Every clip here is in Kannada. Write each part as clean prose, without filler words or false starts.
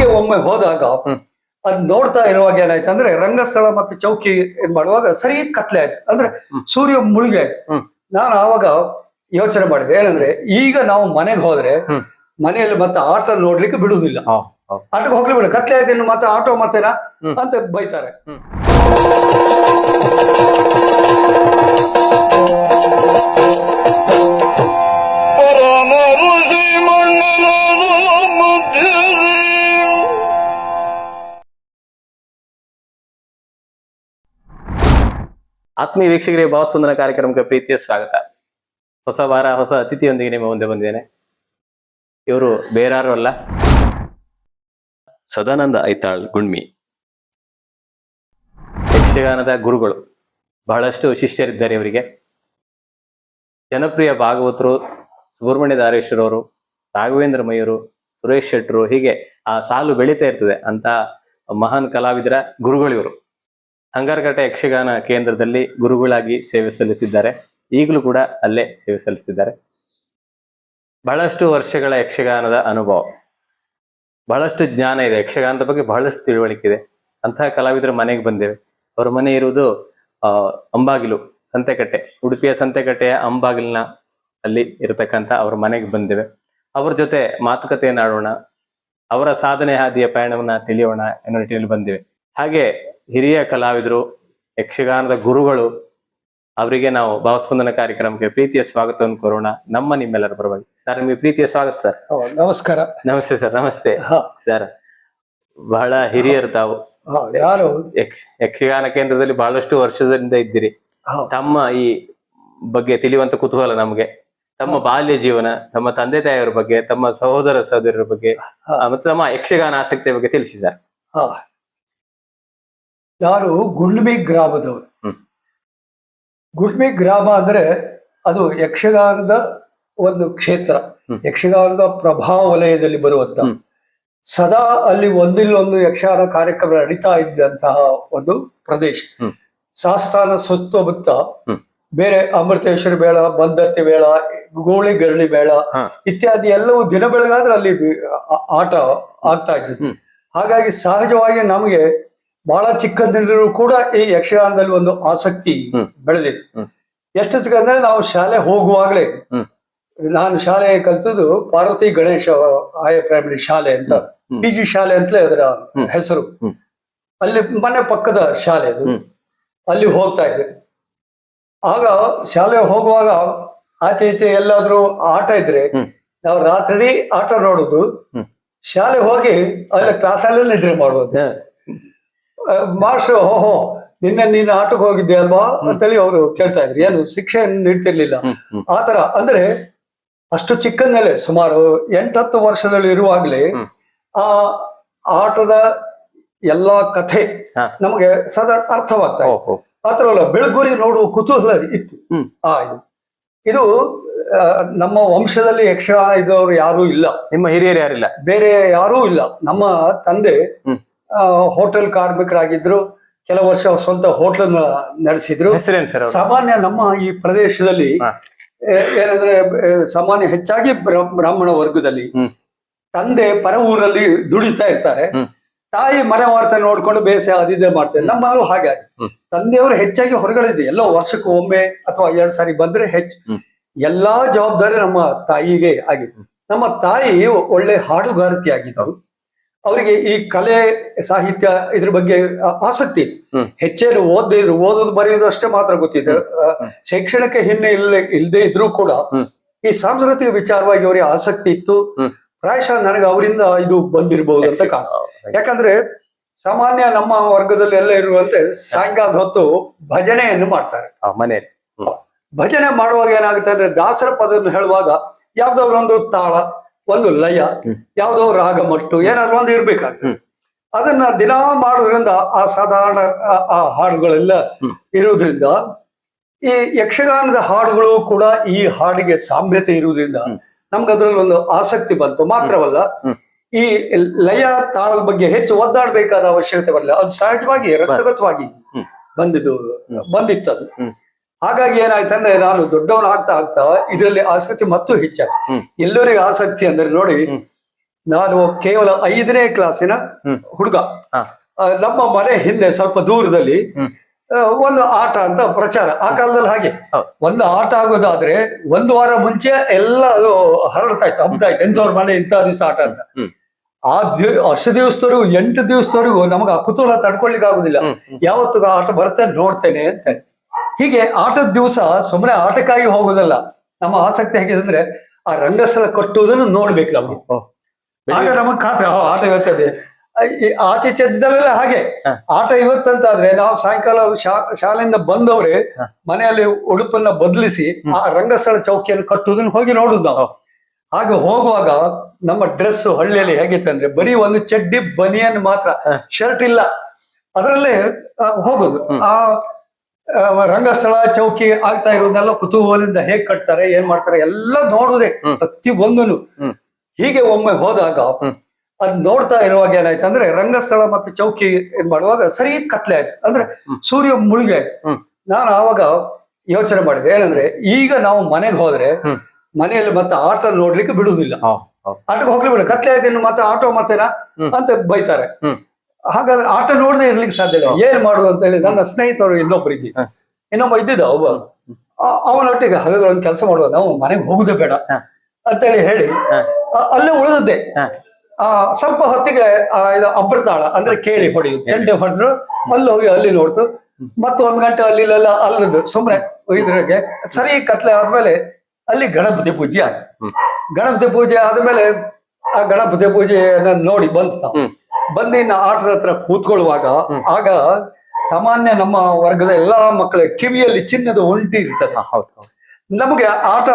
ಅಲ್ಲಿಗೆ ಒಮ್ಮೆ ಹೋದಾಗ ಅದ್ ನೋಡ್ತಾ ಇರುವಾಗ ಏನಾಯ್ತು ಅಂದ್ರೆ ರಂಗಸ್ಥಳ ಮತ್ತೆ ಚೌಕಿ ಇದ್ ಮಾಡುವಾಗ ಸರಿ ಕತ್ಲೆ ಆಯ್ತು, ಅಂದ್ರೆ ಸೂರ್ಯ ಮುಳುಗಿ ಆಯ್ತು. ನಾನು ಆವಾಗ ಯೋಚನೆ ಮಾಡಿದೆ ಏನಂದ್ರೆ, ಈಗ ನಾವು ಮನೆಗೆ ಹೋದ್ರೆ ಮನೆಯಲ್ಲಿ ಮತ್ತೆ ಆಟ ನೋಡ್ಲಿಕ್ಕೆ ಬಿಡುವುದಿಲ್ಲ, ಆಟಕ್ಕೆ ಹೋಗ್ಲಿ ಬಿಡು, ಕತ್ಲೆ ಆಯ್ತು ಇನ್ನು ಮತ್ತೆ ಆಟೋ ಮತ್ತೆನಾ ಅಂತ ಬೈತಾರೆ. ಆತ್ಮೀಯ ವೀಕ್ಷಕರಿಗೆ ಭಾವಸ್ಪಂದನ ಕಾರ್ಯಕ್ರಮಕ್ಕೆ ಪ್ರೀತಿಯ ಸ್ವಾಗತ. ಹೊಸ ವಾರ ಹೊಸ ಅತಿಥಿಯೊಂದಿಗೆ ನಿಮ್ಮ ಮುಂದೆ ಬಂದಿದ್ದೇನೆ. ಇವರು ಬೇರಾರು ಅಲ್ಲ, ಸದಾನಂದ ಐತಾಳ್ ಗುಣ್ಮಿ, ಯಕ್ಷಗಾನದ ಗುರುಗಳು. ಬಹಳಷ್ಟು ಶಿಷ್ಯರಿದ್ದಾರೆ ಇವರಿಗೆ. ಜನಪ್ರಿಯ ಭಾಗವತರು ಸುಬ್ರಹ್ಮಣ್ಯ ಧಾರೇಶ್ವರವರು, ರಾಘವೇಂದ್ರ ಮಯೂರು, ಸುರೇಶ್ ಶೆಟ್ಟರು, ಹೀಗೆ ಆ ಸಾಲು ಬೆಳೀತಾ ಇರ್ತದೆ ಅಂತ ಮಹಾನ್ ಕಲಾವಿದರ ಗುರುಗಳಿವರು. ಹಂಗಾರಘಟ್ಟ ಯಕ್ಷಗಾನ ಕೇಂದ್ರದಲ್ಲಿ ಗುರುಗಳಾಗಿ ಸೇವೆ ಸಲ್ಲಿಸಿದ್ದಾರೆ. ಈಗಲೂ ಕೂಡ ಅಲ್ಲೇ ಸೇವೆ ಸಲ್ಲಿಸಿದ್ದಾರೆ. ಬಹಳಷ್ಟು ವರ್ಷಗಳ ಯಕ್ಷಗಾನದ ಅನುಭವ, ಬಹಳಷ್ಟು ಜ್ಞಾನ ಇದೆ, ಯಕ್ಷಗಾನದ ಬಗ್ಗೆ ಬಹಳಷ್ಟು ತಿಳುವಳಿಕೆ ಇದೆ. ಅಂತಹ ಕಲಾವಿದರ ಮನೆಗೆ ಬಂದೇವೆ. ಅವರ ಮನೆ ಇರುವುದು ಅಂಬಾಗಿಲು, ಸಂತೆಕಟ್ಟೆ, ಉಡುಪಿಯ ಸಂತೆಕಟ್ಟೆಯ ಅಂಬಾಗಿಲಿನ ಅಲ್ಲಿ ಇರತಕ್ಕಂಥ ಅವರ ಮನೆಗೆ ಬಂದೇವೆ. ಅವ್ರ ಜೊತೆ ಮಾತುಕತೆಯನ್ನು ಆಡೋಣ, ಅವರ ಸಾಧನೆ ಹಾದಿಯ ಪಯಣವನ್ನ ತಿಳಿಯೋಣ ಎನ್ನುವ ನಿಟ್ಟಿನಲ್ಲಿ ಬಂದಿವೆ. ಹಾಗೆ ಹಿರಿಯ ಕಲಾವಿದರು, ಯಕ್ಷಗಾನದ ಗುರುಗಳು, ಅವರಿಗೆ ನಾವು ಭಾವಸ್ಪಂದನ ಕಾರ್ಯಕ್ರಮಕ್ಕೆ ಪ್ರೀತಿಯ ಸ್ವಾಗತವನ್ನು ಕೋರೋಣ ನಮ್ಮ ನಿಮ್ಮೆಲ್ಲರ ಪರವಾಗಿ. ಸರ್, ನಿಮಗೆ ಪ್ರೀತಿಯ ಸ್ವಾಗತ ಸರ್. ನಮಸ್ಕಾರ. ನಮಸ್ತೆ ಸರ್. ನಮಸ್ತೆ ಸರ್. ಬಹಳ ಹಿರಿಯರು ತಾವು. ಯಕ್ಷಗಾನ ಕೇಂದ್ರದಲ್ಲಿ ಬಹಳಷ್ಟು ವರ್ಷದಿಂದ ಇದ್ದೀರಿ. ತಮ್ಮ ಈ ಬಗ್ಗೆ ತಿಳಿಯುವಂತ ಕುತೂಹಲ ನಮಗೆ. ತಮ್ಮ ಬಾಲ್ಯ ಜೀವನ, ತಮ್ಮ ತಂದೆ ತಾಯಿಯವರ ಬಗ್ಗೆ, ತಮ್ಮ ಸಹೋದರ ಸಹೋದರರ ಬಗ್ಗೆ ಮತ್ತು ತಮ್ಮ ಯಕ್ಷಗಾನ ಆಸಕ್ತಿಯ ಬಗ್ಗೆ ತಿಳಿಸಿ ಸರ್. ನಾನು ಗುಳ್ಮಿ ಗ್ರಾಮದವರು. ಗುಳ್ಮಿ ಗ್ರಾಮ ಅಂದ್ರೆ ಅದು ಯಕ್ಷಗಾನದ ಒಂದು ಕ್ಷೇತ್ರ, ಯಕ್ಷಗಾನದ ಪ್ರಭಾವ ವಲಯದಲ್ಲಿ ಬರುವಂತ, ಸದಾ ಅಲ್ಲಿ ಒಂದಿಲ್ಲೊಂದು ಯಕ್ಷಗಾನ ಕಾರ್ಯಕ್ರಮ ನಡೀತಾ ಇದ್ದಂತಹ ಒಂದು ಪ್ರದೇಶ. ಶಾಸ್ತಾನ ಸುತ್ತಮುತ್ತ ಬೇರೆ ಅಮೃತೇಶ್ವರಿ ಮೇಳ, ಬಂದರ್ತಿ ಮೇಳ, ಗೋಳಿ ಗರಳಿ ಮೇಳ ಇತ್ಯಾದಿ ಎಲ್ಲವೂ ದಿನ ಬೆಳಗಾದ್ರೆ ಅಲ್ಲಿ ಆಟ ಆಗ್ತಾ ಇದ್ದದ್ದು. ಹಾಗಾಗಿ ಸಹಜವಾಗಿ ನಮಗೆ ಬಹಳ ಚಿಕ್ಕಂದಿನೂ ಕೂಡ ಈ ಯಕ್ಷಗಾನದಲ್ಲಿ ಒಂದು ಆಸಕ್ತಿ ಬೆಳೆದಿತ್ತು. ಎಷ್ಟೊತ್ತಿಗೆ ಅಂದ್ರೆ ನಾವು ಶಾಲೆ ಹೋಗುವಾಗಲೇ, ನಾನು ಶಾಲೆ ಕಲ್ತದ್ದು ಪಾರ್ವತಿ ಗಣೇಶ ಆಯ ಪ್ರೈಮರಿ ಶಾಲೆ ಅಂತ, PG ಶಾಲೆ ಅಂತಲೇ ಅದರ ಹೆಸರು. ಅಲ್ಲಿ ಮನೆ ಪಕ್ಕದ ಶಾಲೆ ಅದು, ಅಲ್ಲಿ ಹೋಗ್ತಾ ಇದ್ದೆ. ಆಗ ಶಾಲೆ ಹೋಗುವಾಗ ಆಚೆ ಈಚೆ ಎಲ್ಲಾದ್ರೂ ಆಟ ಇದ್ರೆ ನಾವು ರಾತ್ರಿ ಆಟ ನೋಡುದು, ಶಾಲೆ ಹೋಗಿ ಅಲ್ಲಿ ಕ್ಲಾಸಲ್ಲಿ ನಿದ್ರೆ ಮಾಡುವುದು. ಮಾಸ್ಟರ್ ಓಹೋ ನಿನ್ನೆ ನೀನು ಆಟಕ್ಕೆ ಹೋಗಿದ್ದೆ ಅಲ್ವಾ ಅಂತೇಳಿ ಅವರು ಕೇಳ್ತಾ ಇದ್ರು. ಏನು ಶಿಕ್ಷೆ ನೀಡ್ತಿರ್ಲಿಲ್ಲ ಆತರ. ಅಂದ್ರೆ ಅಷ್ಟು ಚಿಕ್ಕಂದಲ್ಲೇ ಸುಮಾರು 8-10 ವರ್ಷದಲ್ಲಿ ಇರುವಾಗ್ಲೇ ಆ ಆಟದ ಎಲ್ಲಾ ಕಥೆ ನಮಗೆ ಸಾಧಾರಣ ಅರ್ಥವಾಗ್ತಾ ಇತ್ತು. ಆತರ ಅಲ್ಲ, ಬೆಳಗುರಿ ನೋಡುವ ಕುತೂಹಲ ಇತ್ತು. ಇದು ನಮ್ಮ ವಂಶದಲ್ಲಿ ಯಕ್ಷಗಾನ ಇದ್ದವರು ಯಾರೂ ಇಲ್ಲ. ನಿಮ್ಮ ಹಿರಿಯರು ಯಾರಿಲ್ಲ? ಬೇರೆ ಯಾರೂ ಇಲ್ಲ. ನಮ್ಮ ತಂದೆ ಹೋಟೆಲ್ ಕಾರ್ಮಿಕರಾಗಿದ್ರು, ಕೆಲವು ವರ್ಷ ಸ್ವಂತ ಹೋಟ್ಲನ್ನ ನಡೆಸಿದ್ರು. ಸಾಮಾನ್ಯ ನಮ್ಮ ಈ ಪ್ರದೇಶದಲ್ಲಿ ಏನಂದ್ರೆ ಸಾಮಾನ್ಯ ಹೆಚ್ಚಾಗಿ ಬ್ರಾಹ್ಮಣ ವರ್ಗದಲ್ಲಿ ತಂದೆ ಪರ ಊರಲ್ಲಿ ದುಡಿತಾ ಇರ್ತಾರೆ, ತಾಯಿ ಮನೆ ವಾರ್ತೆ ನೋಡ್ಕೊಂಡು ಬೇಸಾಯ ಅದಿದೆ ಮಾಡ್ತಾರೆ. ನಮ್ಮಲ್ಲೂ ಹಾಗೆ ಆಗಿದೆ. ತಂದೆಯವರು ಹೆಚ್ಚಾಗಿ ಹೊರಗಡೆ ಇದೆ, ಎಲ್ಲೋ ವರ್ಷಕ್ಕೆ ಒಮ್ಮೆ ಅಥವಾ 2 ಸಾರಿ ಬಂದ್ರೆ ಹೆಚ್ಚು. ಎಲ್ಲಾ ಜವಾಬ್ದಾರಿ ನಮ್ಮ ತಾಯಿಗೆ ಆಗಿತ್ತು. ನಮ್ಮ ತಾಯಿ ಒಳ್ಳೆ ಹಾಡುಗಾರತಿ ಆಗಿದ್ದರು. ಅವರಿಗೆ ಈ ಕಲೆ ಸಾಹಿತ್ಯ ಇದ್ರ ಬಗ್ಗೆ ಆಸಕ್ತಿ. ಹೆಚ್ಚೇನು ಓದೋದು ಬರೆಯೋದು ಅಷ್ಟೇ ಮಾತ್ರ ಗೊತ್ತಿದೆ. ಶೈಕ್ಷಣಿಕ ಹಿನ್ನೆಲೆ ಇಲ್ಲದೆ ಇದ್ರೂ ಕೂಡ ಈ ಸಾಂಸ್ಕೃತಿಕ ವಿಚಾರವಾಗಿ ಅವರಿಗೆ ಆಸಕ್ತಿ ಇತ್ತು. ಪ್ರಾಯಶಃ ನನಗೆ ಅವರಿಂದ ಇದು ಬಂದಿರಬಹುದು ಅಂತ ಕಾಣ್ತದೆ. ಯಾಕಂದ್ರೆ ಸಾಮಾನ್ಯ ನಮ್ಮ ವರ್ಗದಲ್ಲಿ ಎಲ್ಲ ಇರುವಂತೆ ಸಾಯಂಕಾಲದ ಹೊತ್ತು ಭಜನೆಯನ್ನು ಮಾಡ್ತಾರೆ ಮನೆಯಲ್ಲಿ. ಭಜನೆ ಮಾಡುವಾಗ ಏನಾಗುತ್ತೆ ಅಂದ್ರೆ ದಾಸರ ಪದವನ್ನು ಹೇಳುವಾಗ ಯಾವ್ದಾದ್ರು ಒಂದು ತಾಳ, ಒಂದು ಲಯ, ಯಾವ್ದೋ ರಾಗ ಮಟ್ಟು ಏನಾದ್ರು ಒಂದು ಇರ್ಬೇಕಾಗ್ತದೆ. ಅದನ್ನ ದಿನಾ ಮಾಡೋದ್ರಿಂದ ಆ ಸಾಧಾರಣ ಆ ಹಾಡುಗಳೆಲ್ಲ ಇರುವುದ್ರಿಂದ ಈ ಯಕ್ಷಗಾನದ ಹಾಡುಗಳು ಕೂಡ ಈ ಹಾಡಿಗೆ ಸಾಮ್ಯತೆ ಇರುವುದರಿಂದ ನಮ್ಗೆ ಅದ್ರಲ್ಲಿ ಒಂದು ಆಸಕ್ತಿ ಬಂತು. ಮಾತ್ರವಲ್ಲ, ಈ ಲಯ ತಾಳದ ಬಗ್ಗೆ ಹೆಚ್ಚು ಒದ್ದಾಡಬೇಕಾದ ಅವಶ್ಯಕತೆ ಬರಲಿಲ್ಲ. ಅದು ಸಹಜವಾಗಿ ರಕ್ತಗತವಾಗಿ ಬಂದಿತ್ತದು. ಹಾಗಾಗಿ ಏನಾಯ್ತಂದ್ರೆ ನಾನು ದೊಡ್ಡವನಾಗ್ತಾ ಆಗ್ತಾ ಇದರಲ್ಲಿ ಆಸಕ್ತಿ ಮತ್ತೂ ಹೆಚ್ಚಾಯ್ತು. ಎಲ್ಲರಿಗೆ ಆಸಕ್ತಿ ಅಂದ್ರೆ ನೋಡಿ, ನಾನು ಕೇವಲ 5ನೇ ಕ್ಲಾಸಿನ ಹುಡುಗ. ನಮ್ಮ ಮನೆ ಹಿಂದೆ ಸ್ವಲ್ಪ ದೂರದಲ್ಲಿ ಒಂದು ಆಟ ಅಂತ ಪ್ರಚಾರ. ಆ ಕಾಲದಲ್ಲಿ ಹಾಗೆ ಒಂದು ಆಟ ಆಗೋದಾದ್ರೆ 1 ವಾರ ಮುಂಚೆ ಎಲ್ಲ ಅದು ಹರಡ್ತಾ ಇತ್ತು, ಹಬ್ತಾ ಇತ್ತು, ಎಂತವ್ರ ಮನೆ ಇಂಥ ದಿವಸ ಆಟ ಅಂತ. ಅಷ್ಟು ದಿವಸದವರೆಗೂ 8 ದಿವಸದವರೆಗೂ ನಮಗೆ ಆ ಕುತೂಹಲ ತಡ್ಕೊಳ್ಲಿಕ್ಕೆ ಆಗುದಿಲ್ಲ. ಯಾವತ್ತು ಆಟ ಬರ್ತೇನೆ ನೋಡ್ತೇನೆ ಅಂತ. ಹೀಗೆ ಆಟದ ದಿವಸ ಸುಮ್ಮನೆ ಆಟಕ್ಕಾಗಿ ಹೋಗೋದಲ್ಲ, ನಮ್ಮ ಆಸಕ್ತಿ ಹೇಗಿದೆ ಅಂದ್ರೆ ಆ ರಂಗಸ್ಥಳ ಕಟ್ಟುವುದನ್ನು ನೋಡ್ಬೇಕು ನಮ್ಗೆ. ಆಗ ನಮಗ್ ಖಾತ್ರಿ ಆಟ ಇವತ್ತದೆ. ಆಚೆ ಚೆದ್ದಲೆಲ್ಲ ಹಾಗೆ ಆಟ ಇವತ್ತಂತಾದ್ರೆ ನಾವು ಸಾಯಂಕಾಲ ಶಾಲೆಯಿಂದ ಬಂದವ್ರೆ ಮನೆಯಲ್ಲಿ ಉಡುಪನ್ನ ಬದಲಿಸಿ ಆ ರಂಗಸ್ಥಳ ಚೌಕಿಯನ್ನು ಕಟ್ಟುವುದನ್ನು ಹೋಗಿ ನೋಡುದು ನಾವು. ಹಾಗೆ ಹೋಗುವಾಗ ನಮ್ಮ ಡ್ರೆಸ್ ಹಳ್ಳಿಯಲ್ಲಿ ಹೇಗಿತ್ತು ಅಂದ್ರೆ ಬರೀ ಒಂದು ಚಡ್ಡಿ ಬನಿಯನ್ ಮಾತ್ರ, ಶರ್ಟ್ ಇಲ್ಲ, ಅದರಲ್ಲೇ ಹೋಗುದು. ಆ ರಂಗಸ್ಥಳ ಚೌಕಿ ಆಗ್ತಾ ಇರೋದೆಲ್ಲ ಕುತೂಹಲದಿಂದ ಹೇಗ್ ಕಟ್ತಾರೆ, ಏನ್ ಮಾಡ್ತಾರೆ ಎಲ್ಲ ನೋಡುವುದೇ ಪ್ರತಿ ಒಂದನು. ಹೀಗೆ ಒಮ್ಮೆ ಹೋದಾಗ ಅದ್ ನೋಡ್ತಾ ಇರುವಾಗ ಏನಾಯ್ತು ಅಂದ್ರೆ ರಂಗಸ್ಥಳ ಮತ್ತೆ ಚೌಕಿ ಏನ್ ಮಾಡುವಾಗ ಸರಿ ಕತ್ಲೆ ಆಯ್ತು, ಅಂದ್ರೆ ಸೂರ್ಯ ಮುಳುಗಿ ಆಯ್ತು. ನಾನು ಆವಾಗ ಯೋಚನೆ ಮಾಡಿದೆ ಏನಂದ್ರೆ ಈಗ ನಾವು ಮನೆಗೆ ಹೋದ್ರೆ ಮನೆಯಲ್ಲಿ ಮತ್ತೆ ಆಟ ನೋಡ್ಲಿಕ್ಕೆ ಬಿಡುವುದಿಲ್ಲ, ಆಟಕ್ಕೆ ಹೋಗ್ಲಿ ಬಿಡ, ಕತ್ಲೆ ಆಯ್ತು ಇನ್ನು ಮತ್ತೆ ಆಟೋ ಮತ್ತೇನಾ ಅಂತ ಬೈತಾರೆ. ಹಾಗಾದ್ರೆ ಆಟ ನೋಡದೆ ಇರ್ಲಿಕ್ಕೆ ಸಾಧ್ಯ ಇಲ್ಲ. ಏನ್ ಮಾಡುದು ಅಂತ ಹೇಳಿ ನನ್ನ ಸ್ನೇಹಿತರು ಇನ್ನೊಬ್ಬ ಇದ್ದಿದ್ದ ಒಬ್ಬ, ಅವನೊಟ್ಟಿಗೆ ಹಾಗಾದ್ರೆ ಒಂದು ಕೆಲಸ ಮಾಡುವ, ನಾವು ಮನೆಗೆ ಹೋಗುದೇ ಬೇಡ ಅಂತೇಳಿ ಹೇಳಿ ಅಲ್ಲೇ ಉಳಿದದ್ದೆ. ಸ್ವಲ್ಪ ಹೊತ್ತಿಗೆ ಇದು ಅಬ್ರತಾಳ ಅಂದ್ರೆ ಕೇಳಿ ಹೊಡೆಯುದು, ಚೆಂಡೆ ಹೊಡೆದ್ರು ಅಲ್ಲಿ ಹೋಗಿ ಅಲ್ಲಿ ನೋಡ್ತು, ಮತ್ತೆ 1 ಗಂಟೆ ಅಲ್ಲಿಲ್ಲ ಅಲ್ಲದು ಸುಮ್ನೆ ಇದ್ರಾಗೆ ಸರಿ ಕತ್ಲೆ ಆದ್ಮೇಲೆ ಅಲ್ಲಿ ಗಣಪತಿ ಪೂಜೆ ಆಯ್ತು. ಗಣಪತಿ ಪೂಜೆ ಆದ್ಮೇಲೆ ಆ ಗಣಪತಿ ಪೂಜೆಯನ್ನ ನೋಡಿ ಬಂದು ಇನ್ನು ಆಟದ ಹತ್ರ ಕೂತ್ಕೊಳ್ಳುವಾಗ ಆಗ ಸಾಮಾನ್ಯ ನಮ್ಮ ವರ್ಗದ ಎಲ್ಲಾ ಮಕ್ಕಳ ಕಿವಿಯಲ್ಲಿ ಚಿನ್ನದ ಒಂಟಿ ಇರ್ತದೆ. ನಮಗೆ ಆಟ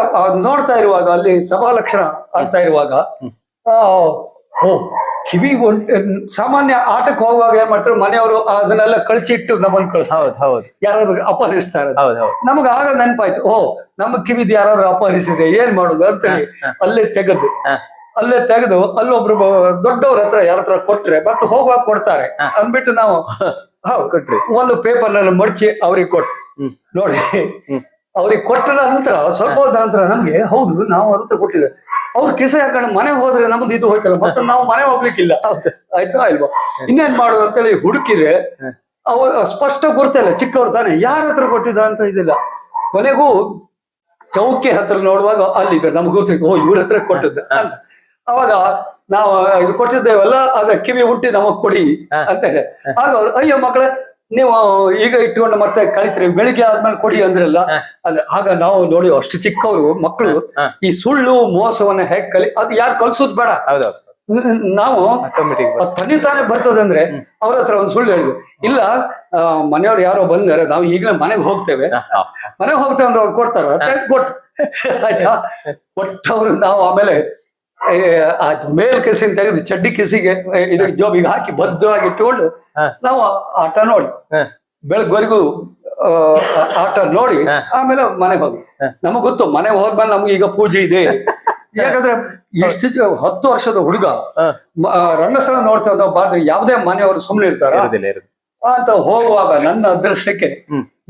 ನೋಡ್ತಾ ಇರುವಾಗ ಅಲ್ಲಿ ಸಭಾಲಕ್ಷಣ ಆಗ್ತಾ ಇರುವಾಗ ಕಿವಿ ಸಾಮಾನ್ಯ ಆಟಕ್ಕೆ ಹೋಗುವಾಗ ಏನ್ ಮಾಡ್ತಾರೆ ಮನೆಯವರು ಅದನ್ನೆಲ್ಲ ಕಳಿಸಿಟ್ಟು ನಮ್ಮನ್ನು ಕಳಿಸ್ತಾರೆ, ಯಾರಾದ್ರೂ ಅಪಹರಿಸ್ತಾರೆ. ನಮಗ ಆಗ ನೆನಪಾಯ್ತು, ನಮ್ಮ ಕಿವಿದ್ ಯಾರಾದ್ರೂ ಅಪಹರಿಸಿದ್ರೆ ಏನ್ ಮಾಡುದು ಅಂತೇಳಿ ಅಲ್ಲೇ ತೆಗೆದು ಅಲ್ಲೊಬ್ರು ದೊಡ್ಡವ್ರ ಹತ್ರ ಯಾರ ಹತ್ರ ಕೊಟ್ರೆ ಮತ್ತೆ ಹೋಗುವಾಗ ಕೊಡ್ತಾರೆ ಅಂದ್ಬಿಟ್ಟು ನಾವು ಒಂದು ಪೇಪರ್ ನಲ್ಲಿ ಮಡಚಿ ಅವ್ರಿಗೆ ಕೊಟ್ಟು ನೋಡಿ, ಅವ್ರಿಗೆ ಕೊಟ್ಟ ನಂತರ ಸ್ವಲ್ಪ ಹೊತ್ತ ನಂತರ ನಮ್ಗೆ ಹೌದು ನಾವು ಅವ್ರ ಹತ್ರ ಕೊಟ್ಟಿದ್ದೆ, ಅವ್ರು ಕಿಸೆ ಹಾಕೊಂಡು ಮನೆಗೆ ಹೋದ್ರೆ ನಮ್ದು ಇದು ಹೋಯ್ತಲ್ಲ, ಮತ್ತೆ ನಾವು ಮನೆ ಹೋಗ್ಲಿಕ್ಕಿಲ್ಲ ಆಯ್ತಾ ಇಲ್ವಾ, ಇನ್ನೇನ್ ಮಾಡುದು ಅಂತೇಳಿ ಹುಡುಕಿದ್ರೆ ಅವ್ರು ಸ್ಪಷ್ಟ ಗೊತ್ತಿಲ್ಲ, ಚಿಕ್ಕವ್ರು ತಾನೆ ಯಾರ ಹತ್ರ ಕೊಟ್ಟಿದ್ದ ಅಂತ ಇದಿಲ್ಲ. ಕೊನೆಗೂ ಚೌಕಿ ಹತ್ರ ನೋಡುವಾಗ ಅಲ್ಲಿದ್ರೆ ನಮ್ಗೆ ಗೊತ್ತಿತ್ತು, ಇವ್ರ ಹತ್ರ ಕೊಟ್ಟಿದ್ದ ಅಂತ. ಅವಾಗ ನಾವು ಇದು ಕೊಟ್ಟಿದ್ದೇವಲ್ಲ ಅದ ಕಿವಿ ಹುಟ್ಟಿ ನಮಗ್ ಕೊಡಿ ಅಂತ ಹೇಳಿ. ಆಗ ಅವ್ರು ಅಯ್ಯೋ ಮಕ್ಕಳೇ ನೀವು ಈಗ ಇಟ್ಕೊಂಡು ಮತ್ತೆ ಕಳಿತೀರಿ, ಬೆಳಿಗ್ಗೆ ಆದ್ಮೇಲೆ ಕೊಡಿ ಅಂದ್ರಲ್ಲ ಅಂದ್ರೆ. ಆಗ ನಾವು ನೋಡಿ ಅಷ್ಟು ಚಿಕ್ಕವರು ಮಕ್ಕಳು ಈ ಸುಳ್ಳು ಮೋಸವನ್ನ ಹೇಗ್ ಅದು ಯಾರು ಕಲ್ಸೋದ್ ಬೇಡ, ನಾವು ತಾನೇ ಬರ್ತದಂದ್ರೆ ಅವ್ರ ಹತ್ರ ಒಂದು ಸುಳ್ಳು ಹೇಳಿದ್ವಿ, ಇಲ್ಲ ಮನೆಯವ್ರು ಯಾರೋ ಬಂದರೆ ನಾವು ಈಗಲೇ ಮನೆಗೆ ಹೋಗ್ತೇವೆ ಅಂದ್ರೆ ಅವ್ರು ಕೊಡ್ತಾರ ಕೊಟ್ಟು ಆಯ್ತಾ. ಕೊಟ್ಟವ್ರು ನಾವು ಆಮೇಲೆ ಮೇಲ್ ಕೆಸಿನ ತೆಗೆದು ಚಡ್ಡಿ ಕೆಸಿಗೆ ಇದ್ರ ಜೋಬಿಗೆ ಹಾಕಿ ಭದ್ರವಾಗಿ ಇಟ್ಟುಕೊಂಡು ನಾವು ಆಟ ನೋಡಿ ಬೆಳಗ್ವರೆಗೂ ಆಟ ನೋಡಿ ಆಮೇಲೆ ಮನೆಗೆ ಹೋಗಿ. ನಮಗ್ ಗೊತ್ತು ಮನೆಗೆ ಹೋದ್ಮೇಲೆ ನಮ್ಗೆ ಈಗ ಪೂಜೆ ಇದೆ, ಯಾಕಂದ್ರೆ ಇಷ್ಟು 10 ವರ್ಷದ ಹುಡುಗ ರಂಗಸ್ಥಳ ನೋಡ್ತಾ ನಾವು ಬಾದ್ರೆ ಯಾವುದೇ ಮನೆಯವರು ಸುಮ್ಮನೆ ಇರ್ತಾರ ಅಂತ. ಹೋಗುವಾಗ ನನ್ನ ಅದೃಷ್ಟಕ್ಕೆ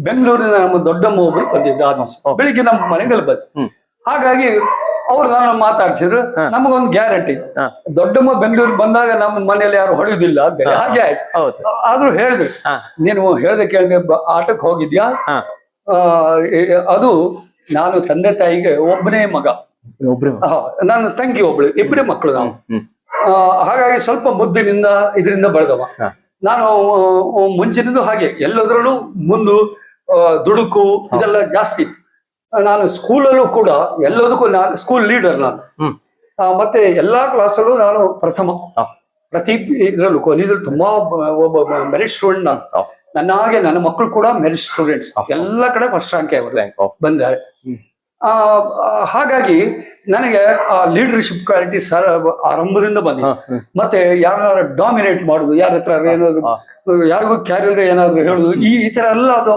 ಬೆಂಗಳೂರಿನ ನಮ್ಮ ದೊಡ್ಡಮ್ಮ ಒಬ್ರು ಬಂದಿದ್ರು ಆ ದಿವಸ ಬೆಳಿಗ್ಗೆ ನಮ್ಮ ಮನೆಗಳಲ್ಲಿ ಬಂದು. ಹಾಗಾಗಿ ಅವ್ರು ನಾನು ಮಾತಾಡ್ಸಿದ್ರು, ನಮಗೊಂದು ಗ್ಯಾರಂಟಿ, ದೊಡ್ಡಮ್ಮ ಬೆಂಗಳೂರಿಗೆ ಬಂದಾಗ ನಮ್ಮ ಮನೆಯಲ್ಲಿ ಯಾರು ಹೊಡೆಯುದಿಲ್ಲ ಅಂತ. ಹಾಗೆ ಆಯ್ತು. ಆದ್ರೂ ಹೇಳಿದ್ರು, ನೀನು ಹೇಳ್ದೆ ಕೇಳಿದೆ ಆಟಕ್ಕೆ ಹೋಗಿದ್ಯಾ? ಅದು ನಾನು ತಂದೆ ತಾಯಿಗೆ ಒಬ್ಬನೇ ಮಗ, ನನ್ನ ತಂಗಿ ಒಬ್ಳು, ಇಬ್ಬರೇ ಮಕ್ಕಳು ನಾವು. ಹಾಗಾಗಿ ಸ್ವಲ್ಪ ಮುದ್ದಿನಿಂದ ಇದರಿಂದ ಬೆಳೆದವ ನಾನು. ಮುಂಚಿನಿಂದ ಹಾಗೆ ಎಲ್ಲದರಲ್ಲೂ ಮುಂದು ದುಡುಕು ಇದೆಲ್ಲ ಜಾಸ್ತಿ ಇತ್ತು. ನಾನು ಸ್ಕೂಲಲ್ಲೂ ಕೂಡ ಎಲ್ಲದಕ್ಕೂ ನಾನು ಸ್ಕೂಲ್ ಲೀಡರ್ ನಾನು. ಮತ್ತೆ ಎಲ್ಲಾ ಕ್ಲಾಸಲ್ಲೂ ನಾನು ಪ್ರಥಮ, ಪ್ರತಿ ಇದ್ರಲ್ಲೂ ಇದ್ರಲ್ಲಿ ತುಂಬಾ ಒಬ್ಬ ಮೆರಿಟ್ ಸ್ಟೂಡೆಂಟ್ ನಾನು. ನನ್ನ ಹಾಗೆ ನನ್ನ ಮಕ್ಕಳು ಕೂಡ ಮೆರಿಟ್ ಸ್ಟೂಡೆಂಟ್ಸ್, ಎಲ್ಲ ಕಡೆ ಫಸ್ಟ್ ರ್ಯಾಂಕ್ ಬಂದಾರೆ. ಹಾಗಾಗಿ ನನಗೆ ಆ ಲೀಡರ್ಶಿಪ್ ಕ್ವಾಲಿಟಿ ಆರಂಭದಿಂದ ಬಂದಿದೆ. ಮತ್ತೆ ಯಾರು ಡಾಮಿನೇಟ್ ಮಾಡುದು, ಯಾರ ಹತ್ರ ಏನಾದ್ರು ಯಾರಿಗೂ ಕ್ಯಾರಿಯರ್ ಏನಾದ್ರು ಹೇಳುದು, ಈ ತರ ಎಲ್ಲ ಅದು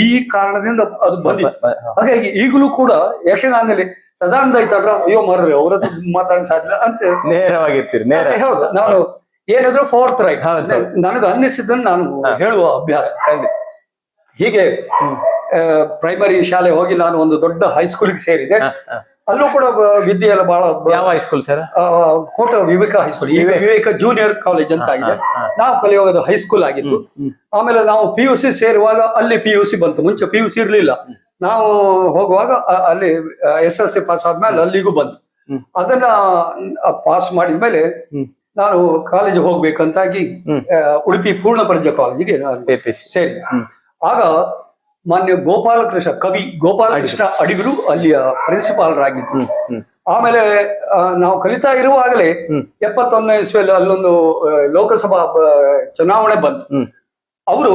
ಈ ಕಾರಣದಿಂದ ಅದು ಬಂದಿತ್ತು. ಹಾಗಾಗಿ ಈಗಲೂ ಕೂಡ ಯಕ್ಷಗಾನದಲ್ಲಿ ಸದಾನಂದ ಐತಾಡ್ರ ಅಯ್ಯೋ ಮಾರ್ರಿ ಅವ್ರ ಹತ್ರ ಮಾತಾಡೋ ಸಾಧ್ಯ ಅಂತ ನೇರವಾಗಿರ್ತೀರಿ. ಹೇಳುದು ನಾನು ಏನಾದ್ರು ಫೋರ್ತ್ ರೈಟ್ ನನಗೆ ಅನ್ನಿಸಿದ್ದನ್ನು ನಾನು ಹೇಳುವ ಅಭ್ಯಾಸ ಖಂಡಿತ. ಹೀಗೆ ಪ್ರೈಮರಿ ಶಾಲೆ ಹೋಗಿ ನಾನು ಒಂದು ದೊಡ್ಡ ಹೈಸ್ಕೂಲಿಗೆ ಸೇರಿದೆ. ಅಲ್ಲೂ ಕೂಡ ವಿದ್ಯೆ ಎಲ್ಲ ಬಹಳ ಯಾವ ಹೈಸ್ಕೂಲ್ ಸರ್? ಕೋಟ ವಿವೇಕ ಹೈಸ್ಕೂಲ್, ಈಗ ವಿವೇಕ ಜೂನಿಯರ್ ಕಾಲೇಜ್ ಅಂತ ಆಗಿದೆ. ನಾವು ಕಲಿಯುವಾಗ ಹೈಸ್ಕೂಲ್ ಆಗಿತ್ತು. ಆಮೇಲೆ ನಾವು PUC ಸೇರುವಾಗ ಅಲ್ಲಿ PUC ಬಂತು. ಮುಂಚೆ PUC ಇರ್ಲಿಲ್ಲ. ನಾವು ಹೋಗುವಾಗ ಅಲ್ಲಿ SSLC ಪಾಸ್ ಆದ್ಮೇಲೆ ಅಲ್ಲಿಗೂ ಬಂತು. ಅದನ್ನ ಪಾಸ್ ಮಾಡಿದ್ಮೇಲೆ ನಾನು ಕಾಲೇಜ್ ಹೋಗ್ಬೇಕಂತಾಗಿ ಉಡುಪಿ ಪೂರ್ಣ ಪ್ರಜ್ಞಾ ಕಾಲೇಜಿಗೆ ಸೇರಿ. ಆಗ ಮಾನ್ಯ ಗೋಪಾಲಕೃಷ್ಣ, ಕವಿ ಗೋಪಾಲಕೃಷ್ಣ ಅಡಿಗರು ಅಲ್ಲಿಯ ಪ್ರಿನ್ಸಿಪಾಲರಾಗಿದ್ರು. ಆಮೇಲೆ ನಾವು ಕಲಿತಾ ಇರುವಾಗಲೇ 71ನೇ ಇಸ್ವಿಯಲ್ಲಿ ಅಲ್ಲೊಂದು ಲೋಕಸಭಾ ಚುನಾವಣೆ ಬಂತು. ಅವರು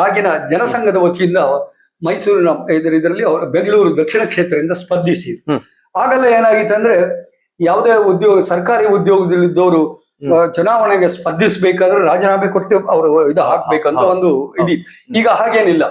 ಆಗಿನ ಜನಸಂಘದ ವತಿಯಿಂದ ಮೈಸೂರಿನ ಇದರಲ್ಲಿ ಅವರು ಬೆಂಗಳೂರು ದಕ್ಷಿಣ ಕ್ಷೇತ್ರದಿಂದ ಸ್ಪರ್ಧಿಸಿದ್ರು. ಆಗಲೇ ಏನಾಗಿತ್ತು ಅಂದ್ರೆ, ಯಾವುದೇ ಸರ್ಕಾರಿ ಉದ್ಯೋಗದಲ್ಲಿದ್ದವರು ಚುನಾವಣೆಗೆ ಸ್ಪರ್ಧಿಸಬೇಕಾದ್ರೆ ರಾಜೀನಾಮೆ ಕೊಟ್ಟು ಅವರು ಇದು ಹಾಕ್ಬೇಕಂತ ಒಂದು ಇದು. ಈಗ ಹಾಗೇನಿಲ್ಲ.